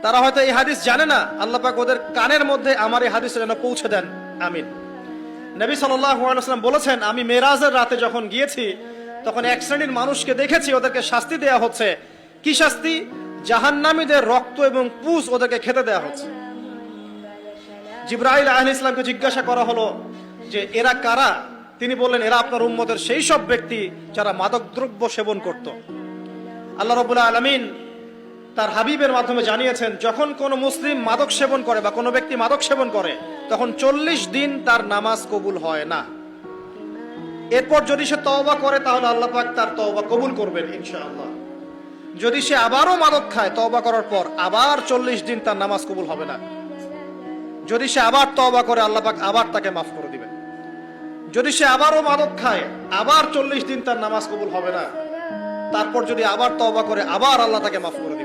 তারা হয়তো এই হাদিস জানে না, আল্লাহ পাক ওদের কানের মধ্যে আমার এই হাদিস যেন পৌঁছে দেন, আমিন। নবী সাল্লাল্লাহু আলাইহি ওয়াসাল্লাম বলেছেন, আমি মেরাজের রাতে যখন গিয়েছি তখন এক শ্রেণীর মানুষকে দেখেছি, ওদেরকে শাস্তি দেয়া হচ্ছে। কি শাস্তি? জাহান্নামীদের রক্ত এবং পুজ ওদেরকে খেতে দেয়া হচ্ছে। জিবরাইল আলাইহিস সালামকে জিজ্ঞাসা করা হলো যে এরা কারা? তিনি বললেন, এরা আপনার উম্মতের সেই সব ব্যক্তি যারা মাদকদ্রব্য সেবন করত। আল্লাহ রাব্বুল আলামিন তার হাবিবের মাধ্যমে জানিয়েছেন, যখন কোনো মুসলিম মাদক সেবন করে বা কোনো ব্যক্তি মাদক সেবন করে তখন 40 দিন তার নামাজ কবুল হয় না। এরপর যদি সে তওবা করে তাহলে আল্লাহ পাক তার তওবা কবুল করবেন ইনশাআল্লাহ। যদি সে আবারও মাদক খায় তওবা করার পর, আবার 40 দিন তার নামাজ কবুল হবে না। যদি সে আবার তওবা করে আল্লাহ পাক আবার তাকে মাফ করে দিবেন। যদি সে আবারও মাদক খায় আবার 40 দিন তার নামাজ কবুল হবে না। তারপর যদি আবার তওবা করে আবার আল্লাহ তাকে মাফ করে দিবেন।